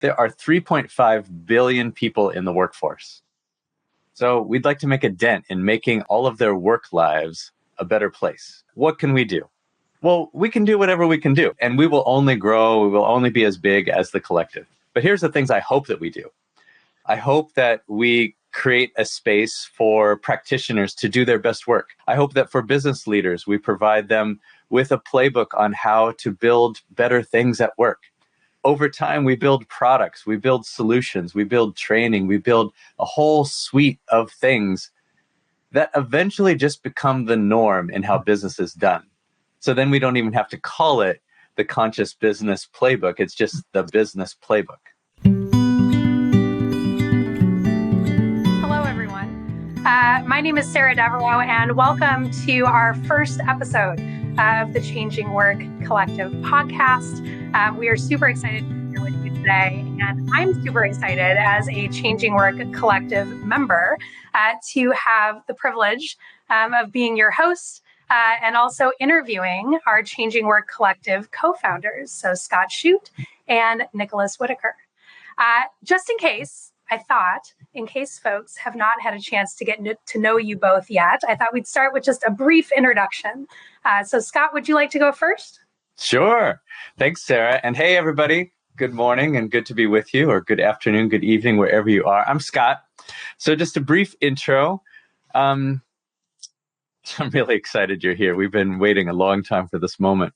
There are 3.5 billion people in the workforce. So we'd like to make a dent in making all of their work lives a better place. What can we do? Well, we can do whatever we can do, and we will only grow, we will only be as big as the collective. But here's the things I hope that we do. I hope that we create a space for practitioners to do their best work. I hope that for business leaders, we provide them with a playbook on how to build better things at work. Over time, we build products, we build solutions, we build training, we build a whole suite of things that eventually just become the norm in how business is done. So then we don't even have to call it the conscious business playbook. It's just the business playbook. Hello, everyone. My name is Sarah Devereaux, and welcome to our first episode of the Changing Work Collective podcast. We are super excited to be here with you today, and I'm super excited as a Changing Work Collective member to have the privilege of being your host and also interviewing our Changing Work Collective co-founders, so Scott Shute and Nicholas Whitaker. Just in case, I thought, in case folks have not had a chance to get to know you both yet, I thought we'd start with just a brief introduction. So Scott, would you like to go first? Sure. Thanks, Sarah. And hey, everybody. Good morning and good to be with you, or good afternoon, good evening, wherever you are. I'm Scott. So just a brief intro. I'm really excited you're here. We've been waiting a long time for this moment.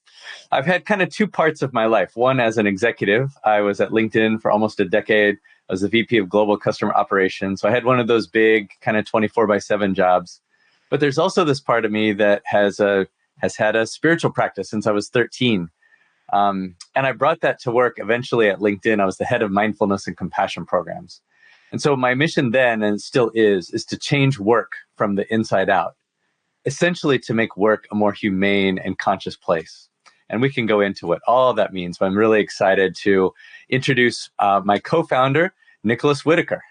I've had kind of two parts of my life. One, as an executive, I was at LinkedIn for almost a decade. I was the VP of Global Customer Operations. So I had one of those big kind of 24/7 jobs. But there's also this part of me that has had a spiritual practice since I was 13. And I brought that to work eventually at LinkedIn. I was the head of mindfulness and compassion programs. And so my mission then, and still is to change work from the inside out, essentially to make work a more humane and conscious place. And we can go into what all that means, but I'm really excited to introduce my co-founder, Nicholas Whitaker.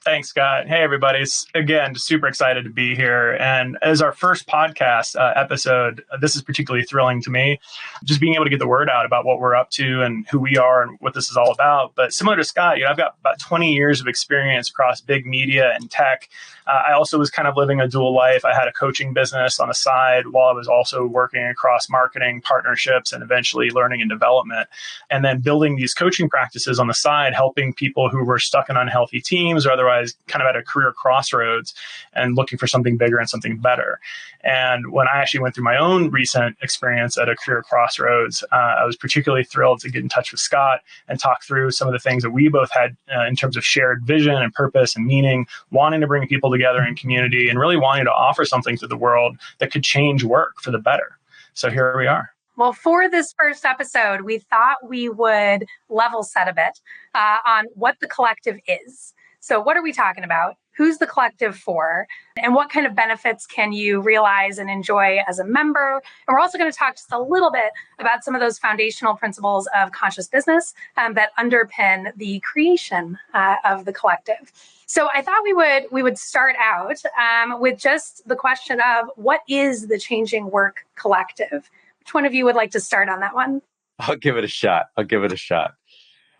Thanks, Scott. Hey, everybody. Again, super excited to be here. And as our first podcast episode, this is particularly thrilling to me. Just being able to get the word out about what we're up to and who we are and what this is all about. But similar to Scott, I've got about 20 years of experience across big media and tech. I also was kind of living a dual life. I had a coaching business on the side while I was also working across marketing, partnerships, and eventually learning and development. And then building these coaching practices on the side, helping people who were stuck in unhealthy teams or otherwise kind of at a career crossroads and looking for something bigger and something better. And when I actually went through my own recent experience at a career crossroads, I was particularly thrilled to get in touch with Scott and talk through some of the things that we both had in terms of shared vision and purpose and meaning, wanting to bring people together in community and really wanting to offer something to the world that could change work for the better. So here we are. Well, for this first episode, we thought we would level set a bit on what the collective is. So what are we talking about? Who's the collective for? And what kind of benefits can you realize and enjoy as a member? And we're also going to talk just a little bit about some of those foundational principles of conscious business that underpin the creation of the collective. So I thought we would start out with just the question of what is the Changing Work Collective? Which one of you would like to start on that one? I'll give it a shot.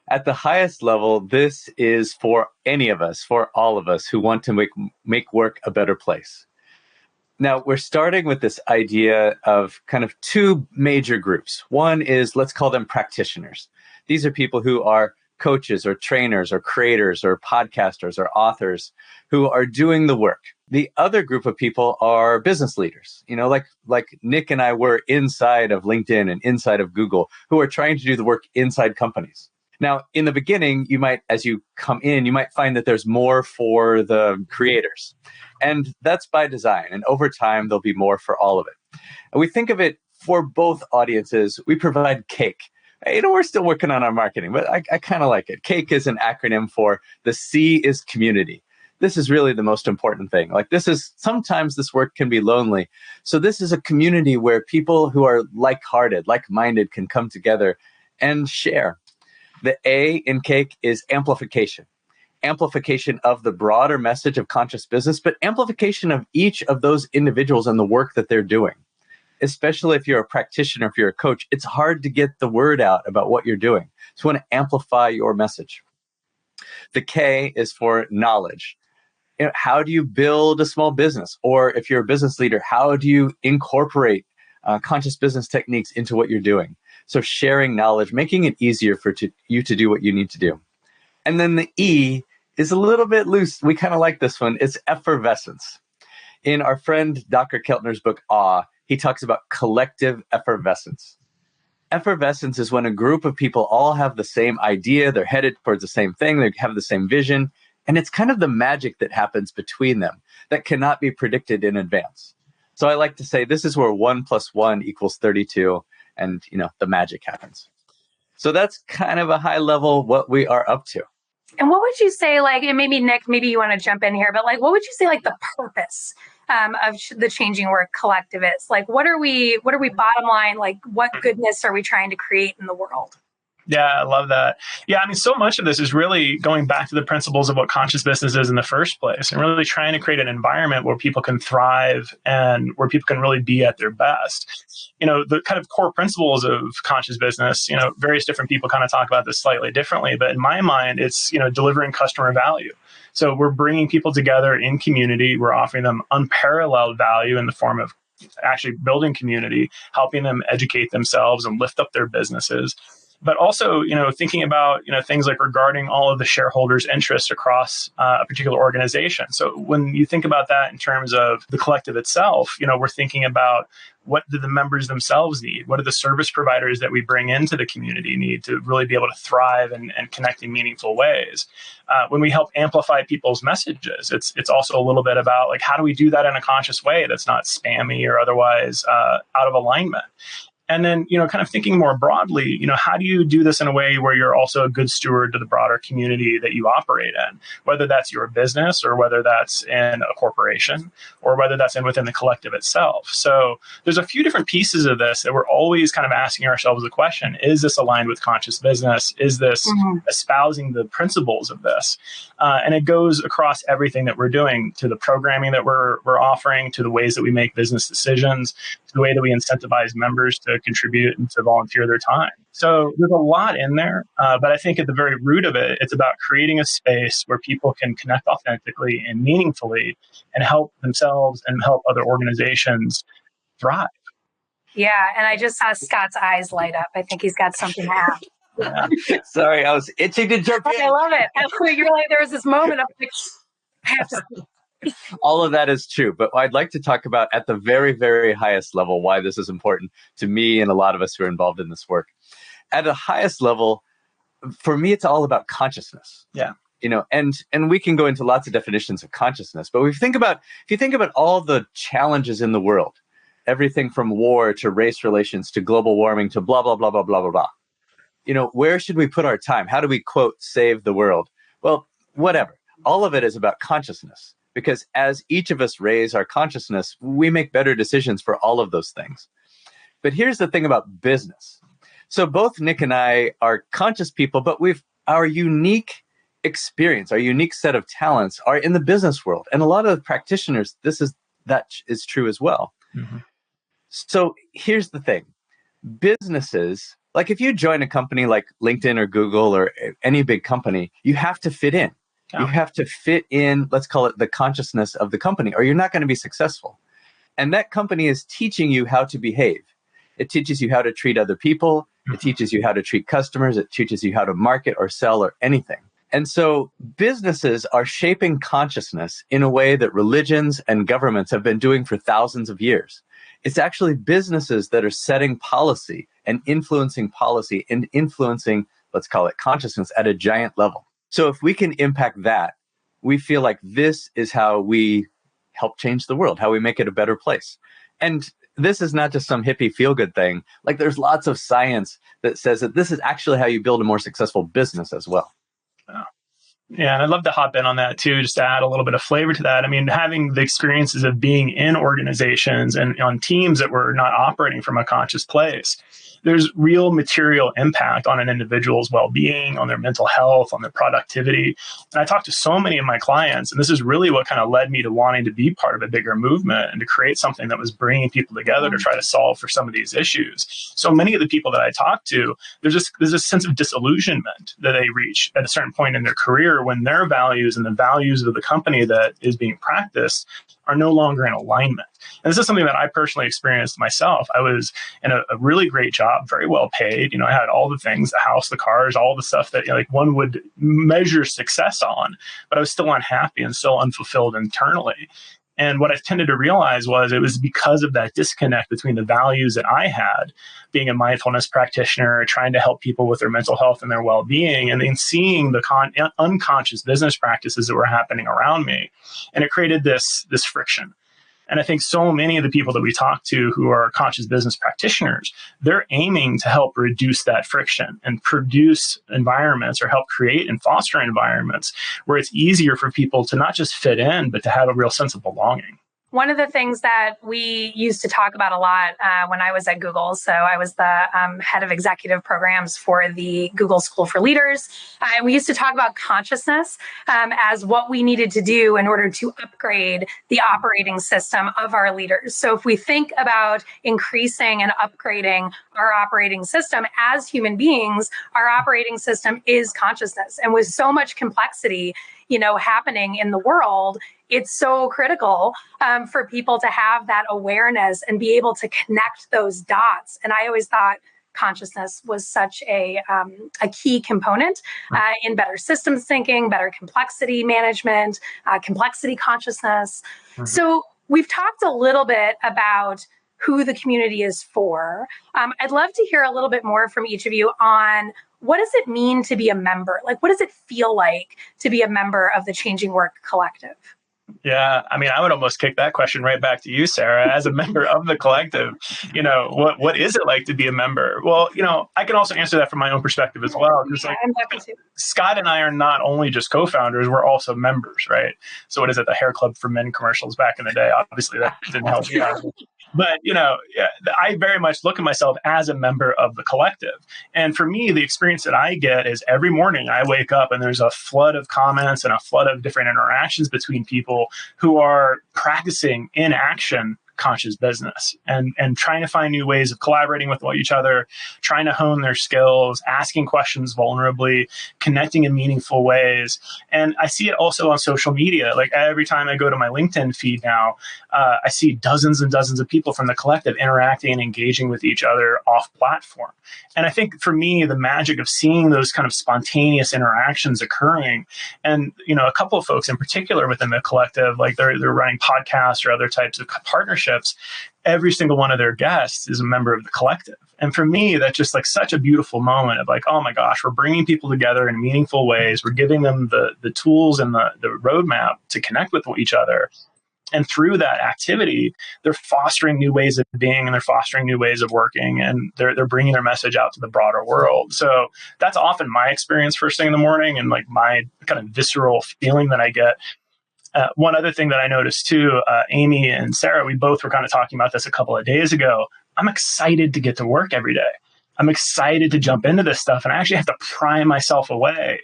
At the highest level, this is for any of us, for all of us who want to make work a better place. Now, we're starting with this idea of kind of two major groups. One is, let's call them practitioners. These are people who are coaches or trainers or creators or podcasters or authors who are doing the work. The other group of people are business leaders, like Nick and I were inside of LinkedIn and inside of Google, who are trying to do the work inside companies. Now, in the beginning, as you come in, you might find that there's more for the creators. And that's by design. And over time, there'll be more for all of it. And we think of it for both audiences. We provide CAKE. We're still working on our marketing, but I kind of like it. CAKE is an acronym for the C is community. This is really the most important thing. Sometimes this work can be lonely. So this is a community where people who are like-hearted, like-minded can come together and share. The A in CAKE is amplification. Amplification of the broader message of conscious business, but amplification of each of those individuals and the work that they're doing. Especially if you're a practitioner, if you're a coach, it's hard to get the word out about what you're doing. So you want to amplify your message. The K is for knowledge. How do you build a small business? Or if you're a business leader, how do you incorporate conscious business techniques into what you're doing? So sharing knowledge, making it easier for you to do what you need to do. And then the E is a little bit loose. We kind of like this one. It's effervescence. In our friend Dr. Keltner's book, Awe, he talks about collective effervescence. Effervescence is when a group of people all have the same idea, they're headed towards the same thing, they have the same vision, and it's kind of the magic that happens between them that cannot be predicted in advance. So I like to say this is where 1 + 1 = 32, and the magic happens. So that's kind of a high level what we are up to. And what would you say, and maybe Nick, maybe you want to jump in here, but what would you say the purpose of the Changing Work Collective is? What are we bottom line? What goodness are we trying to create in the world? Yeah, I love that. Yeah, I mean, so much of this is really going back to the principles of what conscious business is in the first place, and really trying to create an environment where people can thrive and where people can really be at their best. The kind of core principles of conscious business, various different people kind of talk about this slightly differently, but in my mind, it's, delivering customer value. So we're bringing people together in community. We're offering them unparalleled value in the form of actually building community, helping them educate themselves and lift up their businesses. But also, thinking about, things like regarding all of the shareholders' interests across a particular organization. So when you think about that in terms of the collective itself, we're thinking about what do the members themselves need? What do the service providers that we bring into the community need to really be able to thrive and connect in meaningful ways? When we help amplify people's messages, it's also a little bit about how do we do that in a conscious way that's not spammy or otherwise out of alignment? And then, kind of thinking more broadly, how do you do this in a way where you're also a good steward to the broader community that you operate in, whether that's your business or whether that's in a corporation or whether that's within the collective itself. So there's a few different pieces of this that we're always kind of asking ourselves the question, is this aligned with conscious business? Is this espousing the principles of this? And it goes across everything that we're doing, to the programming that we're offering, to the ways that we make business decisions, to the way that we incentivize members to contribute and to volunteer their time. So there's a lot in there, but I think at the very root of it, it's about creating a space where people can connect authentically and meaningfully and help themselves and help other organizations thrive. Yeah, and I just saw Scott's eyes light up. I think he's got something to add. Yeah. Sorry, I was itching to jump in. I love it. You're there was this moment of I have to. All of that is true, but I'd like to talk about at the very, very highest level why this is important to me and a lot of us who are involved in this work. At the highest level, for me, it's all about consciousness. Yeah. And we can go into lots of definitions of consciousness, but if you think about all the challenges in the world, everything from war to race relations to global warming to blah, blah, blah, blah, blah, blah, blah. Where should we put our time? How do we, quote, save the world? Well, whatever. All of it is about consciousness. Because as each of us raise our consciousness, we make better decisions for all of those things. But here's the thing about business. So both Nick and I are conscious people, but our unique experience, our unique set of talents are in the business world. And a lot of the practitioners, that is true as well. Mm-hmm. So here's the thing. Businesses, if you join a company like LinkedIn or Google or any big company, you have to fit in. You have to fit in, let's call it the consciousness of the company, or you're not going to be successful. And that company is teaching you how to behave. It teaches you how to treat other people. It teaches you how to treat customers. It teaches you how to market or sell or anything. And so businesses are shaping consciousness in a way that religions and governments have been doing for thousands of years. It's actually businesses that are setting policy and influencing, let's call it consciousness, at a giant level. So if we can impact that, we feel like this is how we help change the world, how we make it a better place. And this is not just some hippie feel-good thing. There's lots of science that says that this is actually how you build a more successful business as well. Yeah, and I'd love to hop in on that too, just to add a little bit of flavor to that. I mean, having the experiences of being in organizations and on teams that were not operating from a conscious place, there's real material impact on an individual's well-being, on their mental health, on their productivity. And I talked to so many of my clients, and this is really what kind of led me to wanting to be part of a bigger movement and to create something that was bringing people together to try to solve for some of these issues. So many of the people that I talked to, there's this sense of disillusionment that they reach at a certain point in their career occur when their values and the values of the company that is being practiced are no longer in alignment. And this is something that I personally experienced myself. I was in a really great job, very well paid. You know, I had all the things, the house, the cars, all the stuff that, you know, like one would measure success on, but I was still unhappy and still unfulfilled internally. And what I tended to realize was it was because of that disconnect between the values that I had, being a mindfulness practitioner, trying to help people with their mental health and their well-being, and then seeing the unconscious business practices that were happening around me. And it created this friction. And I think so many of the people that we talk to who are conscious business practitioners, they're aiming to help reduce that friction and produce environments or help create and foster environments where it's easier for people to not just fit in, but to have a real sense of belonging. One of the things that we used to talk about a lot when I was at Google, so I was the head of executive programs for the Google School for Leaders, and we used to talk about consciousness as what we needed to do in order to upgrade the operating system of our leaders. So if we think about increasing and upgrading our operating system as human beings, our operating system is consciousness. And with so much complexity, you know, happening in the world, it's so critical for people to have that awareness and be able to connect those dots. And I always thought consciousness was such a key component in better systems thinking, better complexity management, complexity consciousness. Mm-hmm. So we've talked a little bit about who the community is for. I'd love to hear a little bit more from each of you on what does it mean to be a member? Like, what does it feel like to be a member of the Changing Work Collective? Yeah, I mean, I would almost kick that question right back to you, Sarah. As a member of the collective, you know, what is it like to be a member? Well, you know, I can also answer that from my own perspective as well. Because Scott and I are not only just co-founders, we're also members, right? So what is it, the Hair Club for Men commercials back in the day? Obviously, that didn't help me out. But, you know, I very much look at myself as a member of the collective. And for me, the experience that I get is every morning I wake up and there's a flood of comments and a flood of different interactions between people who are practicing in action conscious business and trying to find new ways of collaborating with each other, trying to hone their skills, asking questions vulnerably, connecting in meaningful ways. And I see it also on social media. Like every time I go to my LinkedIn feed now, I see dozens and dozens of people from the collective interacting and engaging with each other off platform. And I think for me, the magic of seeing those kind of spontaneous interactions occurring, and you know, a couple of folks in particular within the collective, like they're running podcasts or other types of partnerships, every single one of their guests is a member of the collective. And for me, that's just like such a beautiful moment of like, oh my gosh, we're bringing people together in meaningful ways. We're giving them the tools and the roadmap to connect with each other. And through that activity, they're fostering new ways of being and they're fostering new ways of working, and they're bringing their message out to the broader world. So that's often my experience first thing in the morning and like my kind of visceral feeling that I get. One other thing that I noticed too, Amy and Sarah, we both were kind of talking about this a couple of days ago. I'm excited to get to work every day. I'm excited to jump into this stuff, and I actually have to pry myself away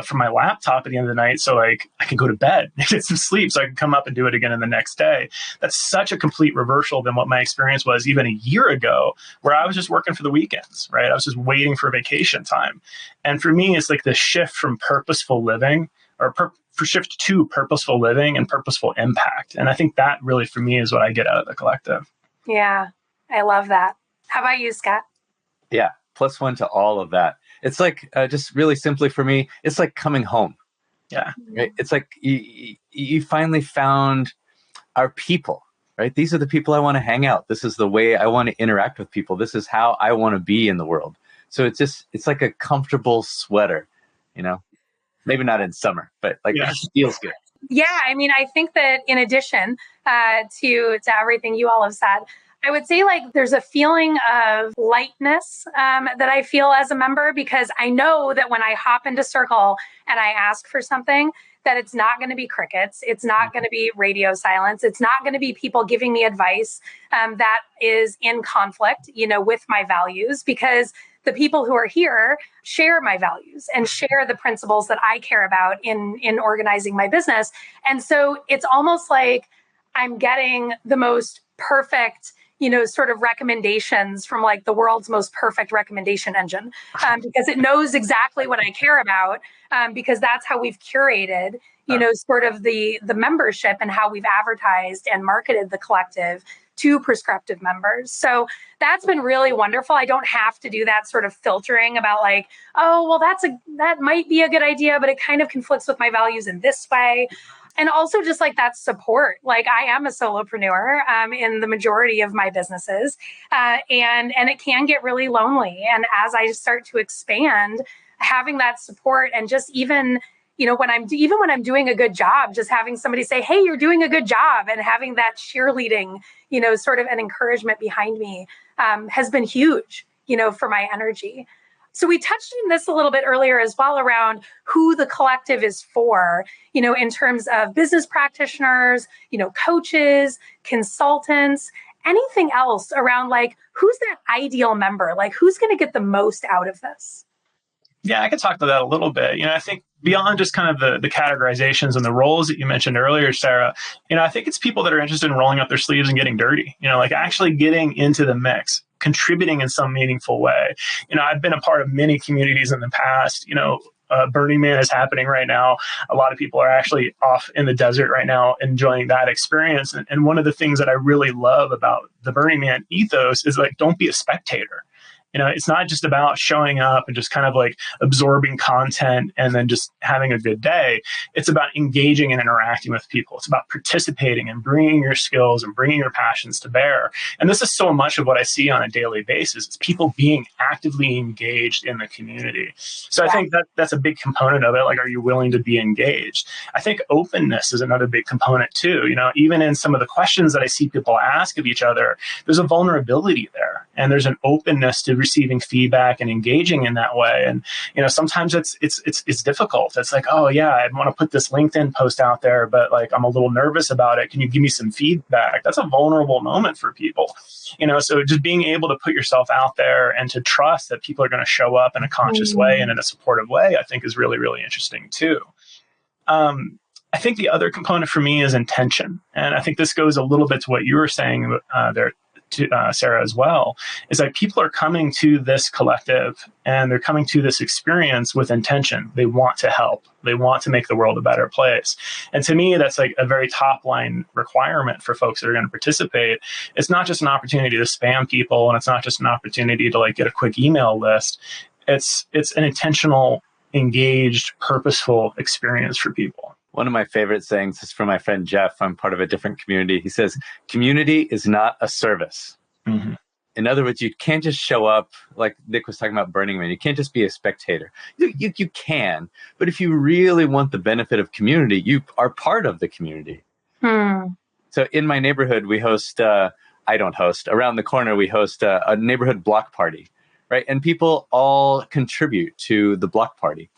from my laptop at the end of the night so like I can go to bed and get some sleep so I can come up and do it again in the next day. That's such a complete reversal than what my experience was even a year ago, where I was just working for the weekends, right? I was just waiting for vacation time. And for me, it's like the shift from purposeful living or shift to purposeful living and purposeful impact. And I think that really for me is what I get out of the collective. Yeah, I love that. How about you, Scott? Yeah, +1 to all of that. It's like, just really simply for me, it's like coming home. Yeah. Right? It's like you finally found our people, right? These are the people I want to hang out. This is the way I want to interact with people. This is how I want to be in the world. So it's like a comfortable sweater, you know, maybe not in summer, but like it just feels good. Yeah. I mean, I think that in addition to everything you all have said, I would say like there's a feeling of lightness that I feel as a member, because I know that when I hop into Circle and I ask for something, that it's not going to be crickets. It's not going to be radio silence. It's not going to be people giving me advice that is in conflict, you know, with my values, because the people who are here share my values and share the principles that I care about in organizing my business. And so it's almost like I'm getting the most perfect, sort of recommendations from like the world's most perfect recommendation engine, because it knows exactly what I care about, because that's how we've curated, sort of the membership and how we've advertised and marketed the collective to prescriptive members. So that's been really wonderful. I don't have to do that sort of filtering about like, oh, well, that might be a good idea, but it kind of conflicts with my values in this way. And also just like that support. Like I am a solopreneur in the majority of my businesses, and it can get really lonely. And as I start to expand, having that support and just even when I'm doing a good job, just having somebody say, "Hey, you're doing a good job," and having that cheerleading, sort of an encouragement behind me has been huge, for my energy. So we touched on this a little bit earlier as well around who the collective is for, in terms of business practitioners, coaches, consultants, anything else around like who's that ideal member? Like who's going to get the most out of this? Yeah, I could talk to that a little bit. I think beyond just kind of the categorizations and the roles that you mentioned earlier, Sarah, I think it's people that are interested in rolling up their sleeves and getting dirty, like actually getting into the mix, contributing in some meaningful way. I've been a part of many communities in the past. Burning Man is happening right now. A lot of people are actually off in the desert right now enjoying that experience. And one of the things that I really love about the Burning Man ethos is like, don't be a spectator. It's not just about showing up and just kind of like absorbing content and then just having a good day. It's about engaging and interacting with people. It's about participating and bringing your skills and bringing your passions to bear. And this is so much of what I see on a daily basis. It's people being actively engaged in the community. So I think that's a big component of it. Like, are you willing to be engaged? I think openness is another big component too. Even in some of the questions that I see people ask of each other, there's a vulnerability there and there's an openness to receiving feedback and engaging in that way. And sometimes it's difficult. It's like, oh yeah, I want to put this LinkedIn post out there, but like I'm a little nervous about it. Can you give me some feedback? That's a vulnerable moment for people. So just being able to put yourself out there and to trust that people are going to show up in a conscious way and in a supportive way, I think is really, really interesting too. I think the other component for me is intention. And I think this goes a little bit to what you were saying there, to Sarah as well, is that people are coming to this collective and they're coming to this experience with intention. They want to help. They want to make the world a better place. And to me, that's like a very top line requirement for folks that are going to participate. It's not just an opportunity to spam people, and it's not just an opportunity to like get a quick email list. It's an intentional, engaged, purposeful experience for people. One of my favorite sayings is from my friend Jeff. I'm part of a different community. He says, community is not a service. Mm-hmm. In other words, you can't just show up, like Nick was talking about Burning Man. You can't just be a spectator. You can, but if you really want the benefit of community, you are part of the community. So in my neighborhood, we host, I don't host, around the corner, we host a neighborhood block party, right? And people all contribute to the block party.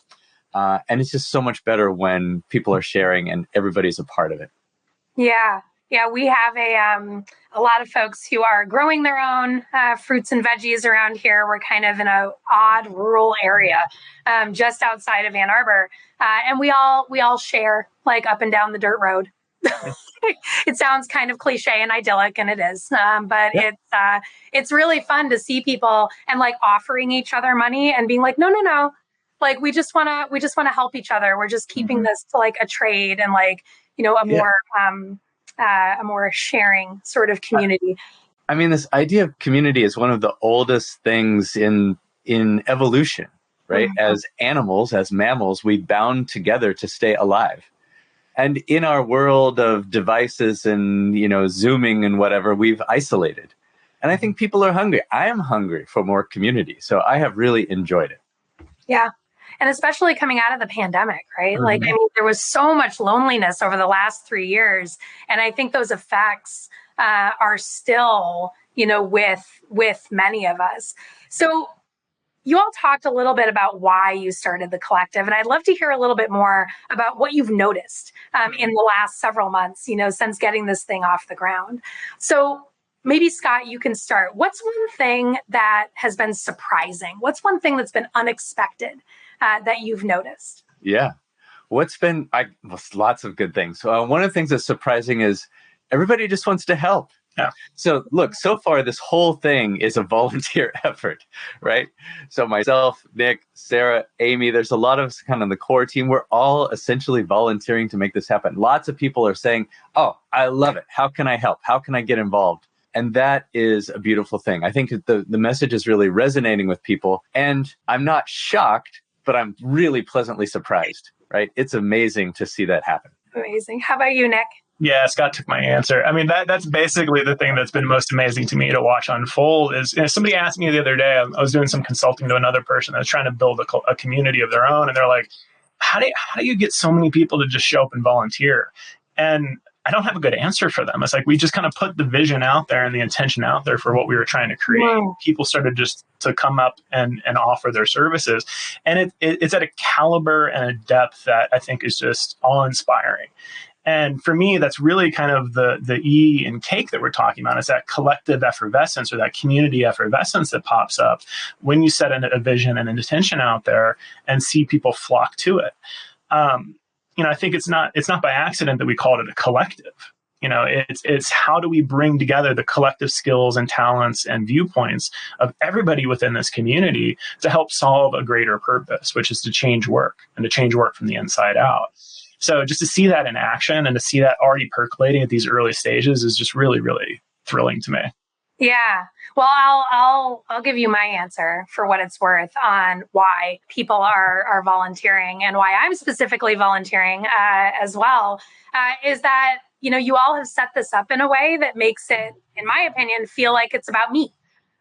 And it's just so much better when people are sharing and everybody's a part of it. Yeah. Yeah. We have a lot of folks who are growing their own fruits and veggies around here. We're kind of in an odd rural area just outside of Ann Arbor. And we all share like up and down the dirt road. It sounds kind of cliche and idyllic, and it is. But it's really fun to see people and like offering each other money and being like, no. Like we just want to help each other. We're just keeping this to like a trade and like, a more sharing sort of community. I mean, this idea of community is one of the oldest things in evolution, right? As animals, as mammals, we bound together to stay alive. And in our world of devices and, Zooming and whatever, we've isolated. And I think people are hungry. I am hungry for more community. So I have really enjoyed it. Yeah. And especially coming out of the pandemic, right? Mm-hmm. Like, I mean, there was so much loneliness over the last 3 years. And I think those effects are still, with many of us. So you all talked a little bit about why you started the collective. And I'd love to hear a little bit more about what you've noticed in the last several months, since getting this thing off the ground. So maybe, Scott, you can start. What's one thing that has been surprising? What's one thing that's been unexpected that you've noticed? Yeah. What's been lots of good things. So one of the things that's surprising is everybody just wants to help. Yeah. So look, so far, this whole thing is a volunteer effort, right? So myself, Nick, Sarah, Amy, there's a lot of us kind of the core team. We're all essentially volunteering to make this happen. Lots of people are saying, oh, I love it. How can I help? How can I get involved? And that is a beautiful thing. I think the message is really resonating with people. And I'm not shocked, but I'm really pleasantly surprised, right? It's amazing to see that happen. Amazing. How about you, Nick? Yeah, Scott took my answer. I mean, that's basically the thing that's been most amazing to me to watch unfold is, somebody asked me the other day, I was doing some consulting to another person that was trying to build a community of their own. And they're like, how do you get so many people to just show up and volunteer? And I don't have a good answer for them. It's like, we just kind of put the vision out there and the intention out there for what we were trying to create. Wow. People started just to come up and offer their services. And it's at a caliber and a depth that I think is just awe-inspiring. And for me, that's really kind of the E in cake that we're talking about. Is that collective effervescence or that community effervescence that pops up when you set a vision and an intention out there and see people flock to it. I think it's not by accident that we called it a collective. It's how do we bring together the collective skills and talents and viewpoints of everybody within this community to help solve a greater purpose, which is to change work and to change work from the inside out. So just to see that in action and to see that already percolating at these early stages is just really, really thrilling to me. Yeah. Well, I'll give you my answer for what it's worth on why people are volunteering and why I'm specifically volunteering as well. Is that, you all have set this up in a way that makes it, in my opinion, feel like it's about me.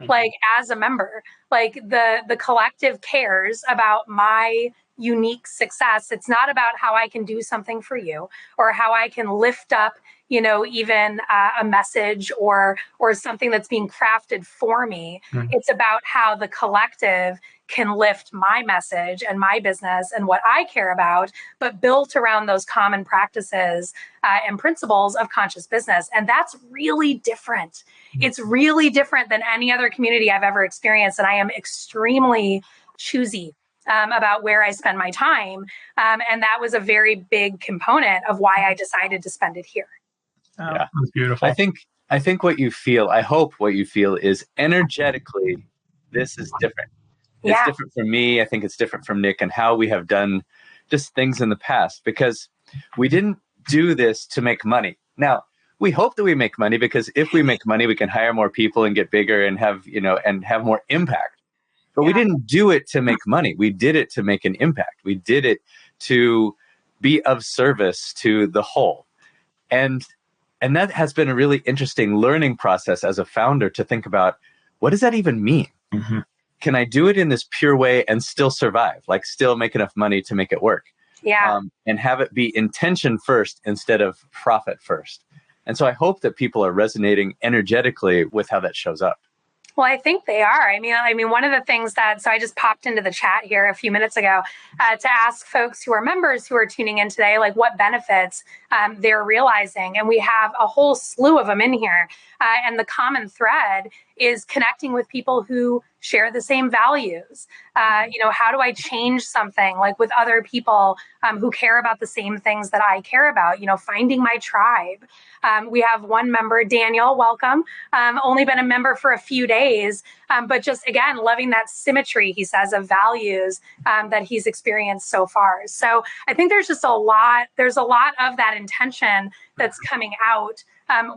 Like as a member, like the collective cares about my unique success. It's not about how I can do something for you or how I can lift up, even a message or something that's being crafted for me. Mm-hmm. It's about how the collective can lift my message and my business and what I care about, but built around those common practices and principles of conscious business. And that's really different. It's really different than any other community I've ever experienced. And I am extremely choosy about where I spend my time. And that was a very big component of why I decided to spend it here. Oh, yeah, that's beautiful. I think what you feel, I hope what you feel is energetically, this is different. It's different from me. I think it's different from Nick and how we have done just things in the past, because we didn't do this to make money. Now, we hope that we make money, because if we make money, we can hire more people and get bigger and have, and have more impact. But we didn't do it to make money. We did it to make an impact. We did it to be of service to the whole. And that has been a really interesting learning process as a founder to think about, what does that even mean? Mm-hmm. Can I do it in this pure way and still survive? Like still make enough money to make it work? Yeah. And have it be intention first instead of profit first. And so I hope that people are resonating energetically with how that shows up. Well, I think they are. I mean, one of the things so I just popped into the chat here a few minutes ago to ask folks who are members who are tuning in today, like what benefits they're realizing. And we have a whole slew of them in here. And the common thread is connecting with people who share the same values. How do I change something like with other people who care about the same things that I care about? Finding my tribe. We have one member, Daniel, welcome. Only been a member for a few days, but just again, loving that symmetry, he says, of values that he's experienced so far. So I think there's a lot of that intention that's coming out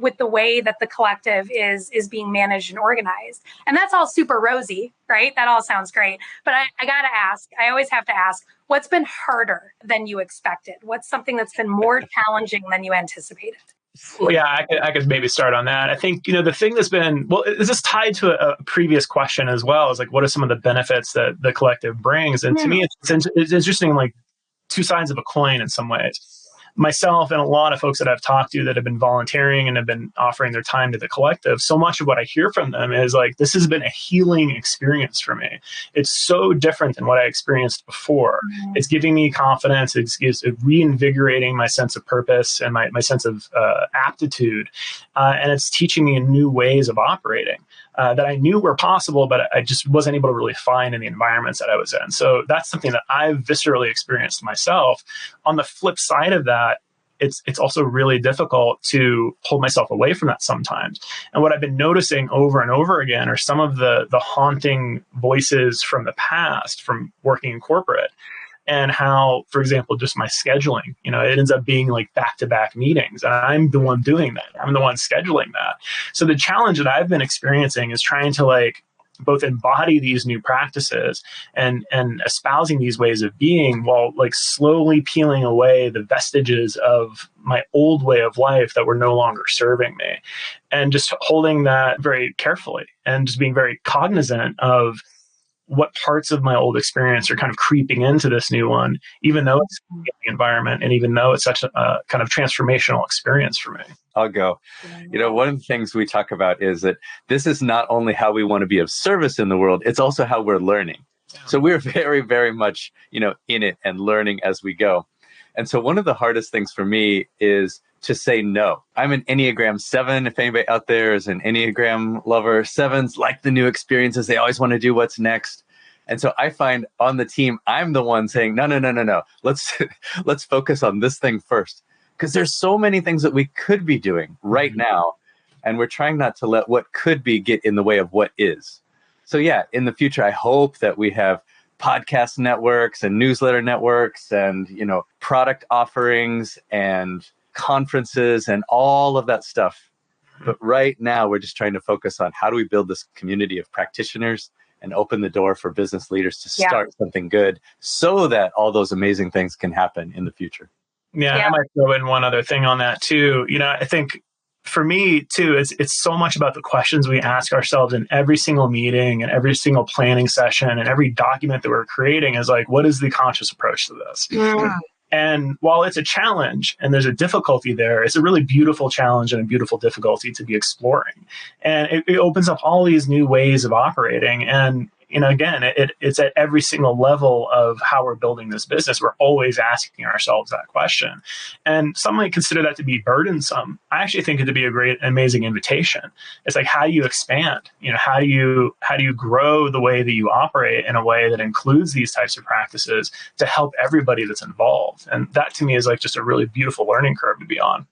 with the way that the collective is being managed and organized. And that's all super rosy, right? That all sounds great. But I got to ask, I always have to ask, what's been harder than you expected? What's something that's been more challenging than you anticipated? Well, yeah, I could maybe start on that. I think, the thing that's been, this is tied to a previous question as well, is like, what are some of the benefits that the collective brings? And to me, it's interesting, like two sides of a coin in some ways. Myself and a lot of folks that I've talked to that have been volunteering and have been offering their time to the collective, so much of what I hear from them is like, this has been a healing experience for me. It's so different than what I experienced before. Mm-hmm. It's giving me confidence. It's reinvigorating my sense of purpose and my sense of aptitude. And it's teaching me new ways of operating that I knew were possible, but I just wasn't able to really find in the environments that I was in. So that's something that I've viscerally experienced myself. On the flip side of that, it's also really difficult to pull myself away from that sometimes. And what I've been noticing over and over again are some of the haunting voices from the past, from working in corporate, and how, for example, just my scheduling, it ends up being like back-to-back meetings, and I'm the one doing that. I'm the one scheduling that. So the challenge that I've been experiencing is trying to like both embody these new practices and espousing these ways of being, while like slowly peeling away the vestiges of my old way of life that were no longer serving me, and just holding that very carefully and just being very cognizant of what parts of my old experience are kind of creeping into this new one, even though it's in the environment and even though it's such a kind of transformational experience for me. I'll go. One of the things we talk about is that this is not only how we want to be of service in the world, it's also how we're learning. So we're very, very much, in it and learning as we go. And so one of the hardest things for me is to say no. I'm an Enneagram 7. If anybody out there is an Enneagram lover, 7s like the new experiences. They always want to do what's next. And so I find on the team, I'm the one saying, no. Let's focus on this thing first. Because there's so many things that we could be doing right now. And we're trying not to let what could be get in the way of what is. So yeah, in the future, I hope that we have podcast networks and newsletter networks and, product offerings and conferences and all of that stuff. But right now, we're just trying to focus on how do we build this community of practitioners and open the door for business leaders to start something good so that all those amazing things can happen in the future. Yeah, I might throw in one other thing on that too. I think for me too, it's so much about the questions we ask ourselves in every single meeting and every single planning session and every document that we're creating is like, what is the conscious approach to this? Yeah. And while it's a challenge and there's a difficulty there, it's a really beautiful challenge and a beautiful difficulty to be exploring. And it opens up all these new ways of operating. And again, it's at every single level of how we're building this business. We're always asking ourselves that question. And some might consider that to be burdensome. I actually think it to be a great, amazing invitation. It's like, how do you expand? How do you grow the way that you operate in a way that includes these types of practices to help everybody that's involved? And that to me is like just a really beautiful learning curve to be on.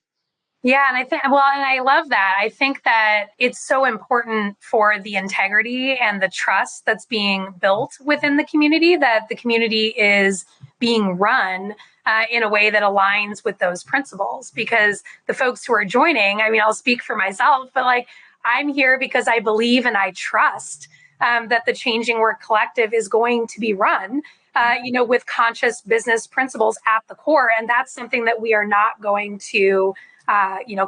Yeah. And I love that. I think that it's so important for the integrity and the trust that's being built within the community, that the community is being run in a way that aligns with those principles. Because the folks who are joining, I'll speak for myself, but like, I'm here because I believe and I trust that the Changing Work Collective is going to be run with conscious business principles at the core. And that's something that we are not going to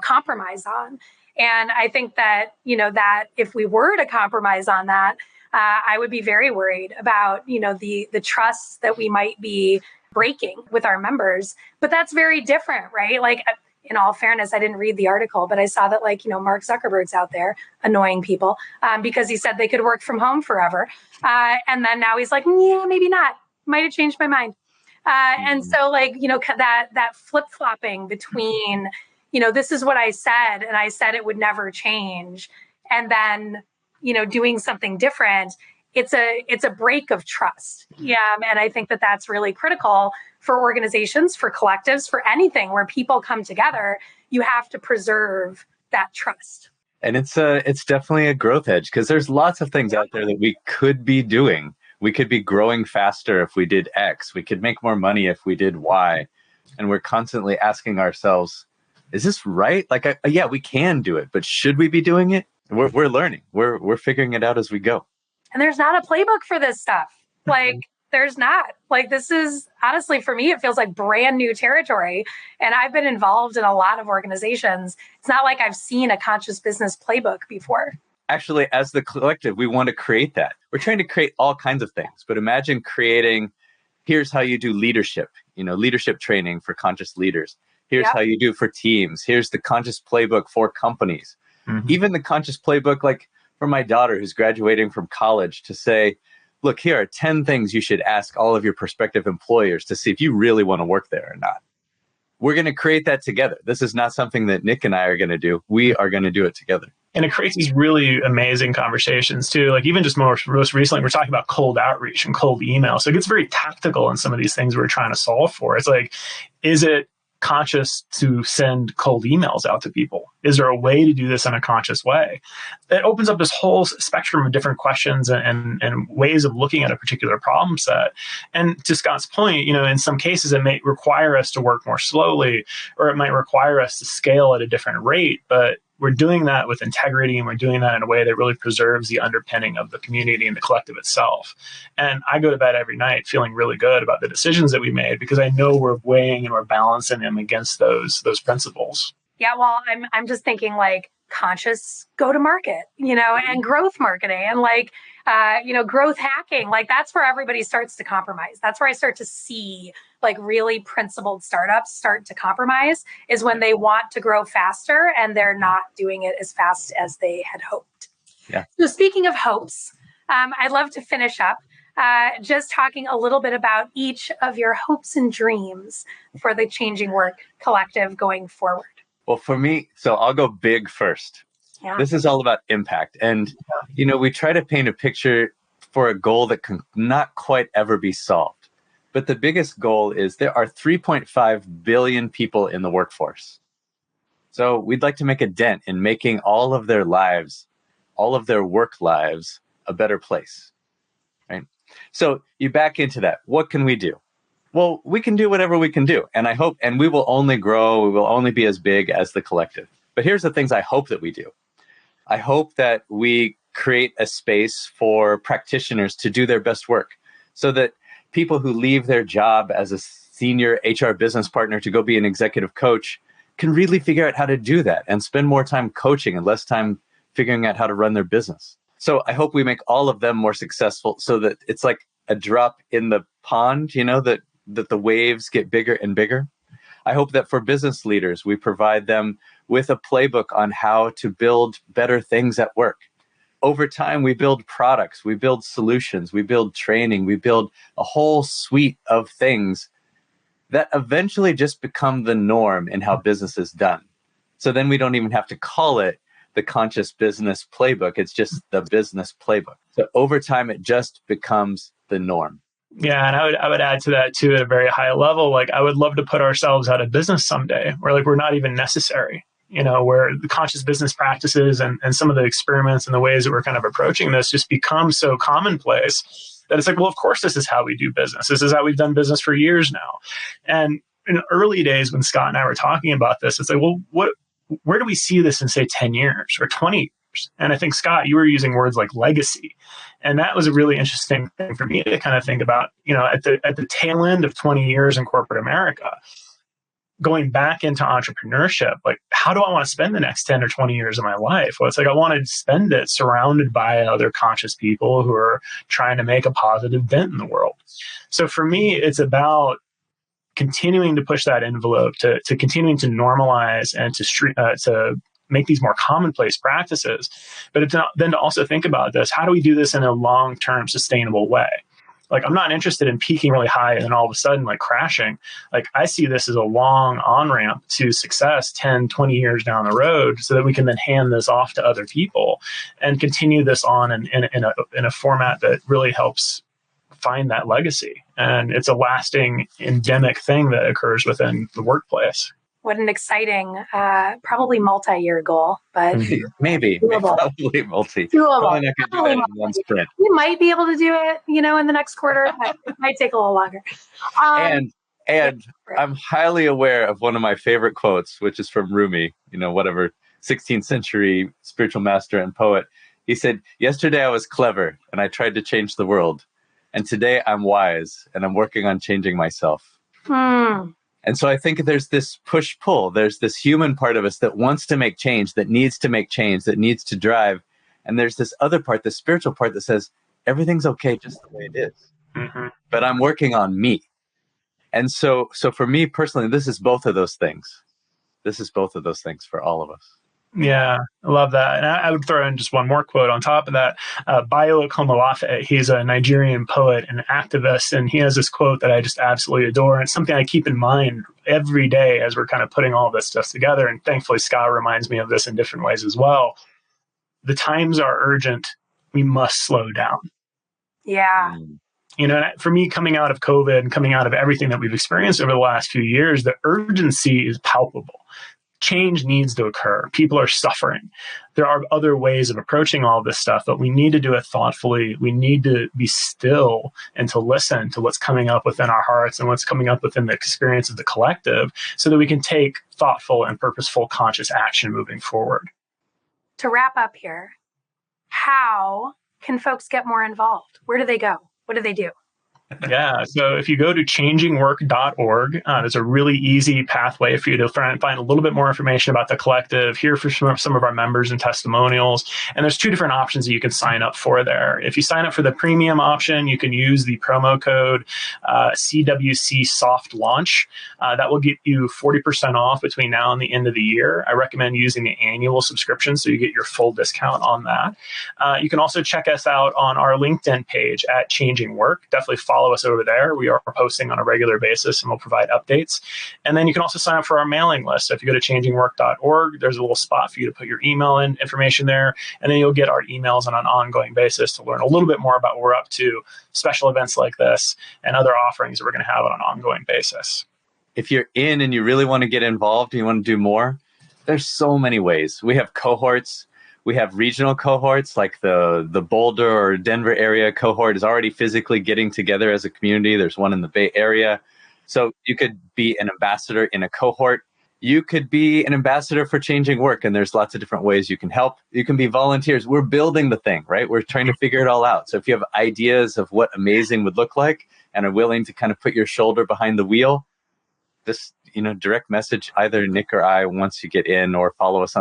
compromise on. And I think that, that if we were to compromise on that, I would be very worried about, the trust that we might be breaking with our members. But that's very different, right? Like, in all fairness, I didn't read the article, but I saw that Mark Zuckerberg's out there annoying people because he said they could work from home forever. And then now he's like, yeah, maybe not. Might have changed my mind. And so that flip-flopping between, this is what I said, and I said it would never change. And then, doing something different, it's a break of trust. Yeah. And I think that that's really critical for organizations, for collectives, for anything where people come together. You have to preserve that trust. And it's definitely a growth edge, because there's lots of things out there that we could be doing. We could be growing faster if we did X. We could make more money if we did Y. And we're constantly asking ourselves, is this right? Yeah, we can do it, but should we be doing it? We're learning. We're figuring it out as we go. And there's not a playbook for this stuff. There's not. This is, honestly, for me, it feels like brand new territory. And I've been involved in a lot of organizations. It's not like I've seen a conscious business playbook before. Actually, as the collective, we want to create that. We're trying to create all kinds of things, but imagine creating, here's how you do leadership, leadership training for conscious leaders. Here's how you do for teams. Here's the conscious playbook for companies. Mm-hmm. Even the conscious playbook, for my daughter who's graduating from college, to say, look, here are 10 things you should ask all of your prospective employers to see if you really want to work there or not. We're going to create that together. This is not something that Nick and I are going to do. We are going to do it together. And it creates these really amazing conversations too. Even just most recently, we're talking about cold outreach and cold email. So it gets very tactical in some of these things we're trying to solve for. It's like, is it conscious to send cold emails out to people? Is there a way to do this in a conscious way? It opens up this whole spectrum of different questions and ways of looking at a particular problem set. And to Scott's point, in some cases, it may require us to work more slowly, or it might require us to scale at a different rate. But we're doing that with integrity, and we're doing that in a way that really preserves the underpinning of the community and the collective itself. And I go to bed every night feeling really good about the decisions that we made, because I know we're weighing and we're balancing them against those principles. Yeah, well, I'm just thinking like conscious go to market, and growth marketing and growth hacking. Like that's where everybody starts to compromise. That's where I start to see like really principled startups start to compromise, is when they want to grow faster and they're not doing it as fast as they had hoped. Yeah. So speaking of hopes, I'd love to finish up just talking a little bit about each of your hopes and dreams for the Changing Work Collective going forward. Well, for me, so I'll go big first. Yeah. This is all about impact. And, we try to paint a picture for a goal that can not quite ever be solved. But the biggest goal is there are 3.5 billion people in the workforce. So we'd like to make a dent in making all of their lives, all of their work lives, a better place, right? So you back into that. What can we do? Well, we can do whatever we can do. And I hope, and we will only grow, we will only be as big as the collective. But here's the things I hope that we do. I hope that we create a space for practitioners to do their best work, so that people who leave their job as a senior HR business partner to go be an executive coach can really figure out how to do that and spend more time coaching and less time figuring out how to run their business. So I hope we make all of them more successful, so that it's like a drop in the pond, that the waves get bigger and bigger. I hope that for business leaders, we provide them with a playbook on how to build better things at work. Over time, we build products, we build solutions, we build training, we build a whole suite of things that eventually just become the norm in how business is done. So then we don't even have to call it the conscious business playbook. It's just the business playbook. So over time, it just becomes the norm. Yeah, and I would add to that too at a very high level. Like I would love to put ourselves out of business someday, where like we're not even necessary. Where the conscious business practices and some of the experiments and the ways that we're kind of approaching this just become so commonplace that it's like, well, of course, this is how we do business. This is how we've done business for years now. And in the early days when Scott and I were talking about this, it's like, well, where do we see this in, say, 10 years or 20 years? And I think, Scott, you were using words like legacy. And that was a really interesting thing for me to kind of think about, at the tail end of 20 years in corporate America, going back into entrepreneurship, like how do I want to spend the next 10 or 20 years of my life? Well, it's like I want to spend it surrounded by other conscious people who are trying to make a positive dent in the world. So for me, it's about continuing to push that envelope, to continuing to normalize and to make these more commonplace practices. But then to also think about this, how do we do this in a long-term sustainable way? Like, I'm not interested in peaking really high and then all of a sudden like crashing. Like, I see this as a long on-ramp to success 10, 20 years down the road, so that we can then hand this off to other people and continue this on in a format that really helps find that legacy. And it's a lasting endemic thing that occurs within the workplace. What an exciting, probably multi-year goal, but maybe probably multi. Doable. Probably not going to do it in one sprint. We might be able to do it, in the next quarter, but it might take a little longer. And I'm highly aware of one of my favorite quotes, which is from Rumi, 16th century spiritual master and poet. He said, "Yesterday I was clever and I tried to change the world. And today I'm wise and I'm working on changing myself." And so I think there's this push-pull. There's this human part of us that wants to make change, that needs to make change, that needs to drive. And there's this other part, the spiritual part, that says, everything's okay just the way it is. Mm-hmm. But I'm working on me. And so for me personally, this is both of those things. This is both of those things for all of us. Yeah, I love that. And I would throw in just one more quote on top of that. Bayo Komolafe, he's a Nigerian poet and activist, and he has this quote that I just absolutely adore. And it's something I keep in mind every day as we're kind of putting all this stuff together. And thankfully, Scott reminds me of this in different ways as well. The times are urgent. We must slow down. Yeah. For me, coming out of COVID and coming out of everything that we've experienced over the last few years, the urgency is palpable. Change needs to occur. People are suffering. There are other ways of approaching all this stuff, but we need to do it thoughtfully. We need to be still and to listen to what's coming up within our hearts and what's coming up within the experience of the collective so that we can take thoughtful and purposeful conscious action moving forward. To wrap up here, how can folks get more involved? Where do they go? What do they do? Yeah. So if you go to changingwork.org, there's a really easy pathway for you to find a little bit more information about the collective, hear from some of our members and testimonials. And there's two different options that you can sign up for there. If you sign up for the premium option, you can use the promo code CWC Soft Launch. That will get you 40% off between now and the end of the year. I recommend using the annual subscription so you get your full discount on that. You can also check us out on our LinkedIn page at Changing Work. Definitely follow us over there. We are posting on a regular basis and we'll provide updates. And then you can also sign up for our mailing list. So if you go to changingwork.org, there's a little spot for you to put your email information there. And then you'll get our emails on an ongoing basis to learn a little bit more about what we're up to, special events like this, and other offerings that we're going to have on an ongoing basis. If you're in and you really want to get involved and you want to do more, there's so many ways. We have cohorts. We have regional cohorts, like the Boulder or Denver area cohort is already physically getting together as a community. There's one in the Bay Area. So you could be an ambassador in a cohort. You could be an ambassador for Changing Work, and there's lots of different ways you can help. You can be volunteers. We're building the thing, right? We're trying to figure it all out. So if you have ideas of what amazing would look like and are willing to kind of put your shoulder behind the wheel, this direct message either Nick or I once you get in, or follow us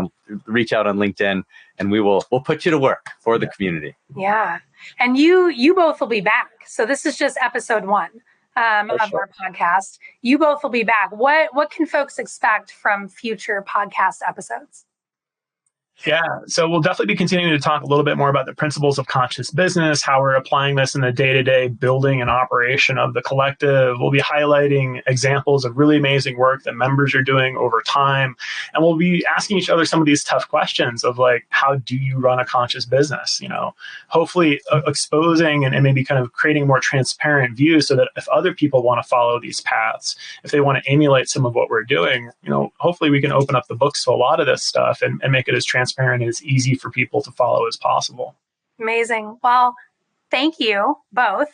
reach out on LinkedIn, and we'll put you to work for the community. Yeah. And you both will be back. So this is just episode 1 of our podcast. You both will be back. What can folks expect from future podcast episodes? Yeah, so we'll definitely be continuing to talk a little bit more about the principles of conscious business, how we're applying this in the day-to-day building and operation of the collective. We'll be highlighting examples of really amazing work that members are doing over time. And we'll be asking each other some of these tough questions of like, how do you run a conscious business? Hopefully exposing and maybe kind of creating a more transparent view so that if other people want to follow these paths, if they want to emulate some of what we're doing, hopefully we can open up the books to a lot of this stuff and make it as transparent and as easy for people to follow as possible. Amazing. Well, thank you both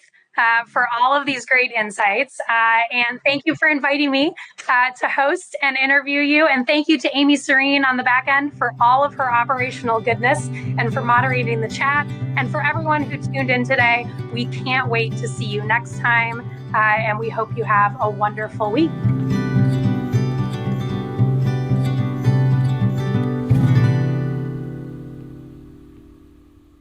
for all of these great insights. And thank you for inviting me to host and interview you. And thank you to Amy Serene on the back end for all of her operational goodness and for moderating the chat. And for everyone who tuned in today, we can't wait to see you next time. And we hope you have a wonderful week.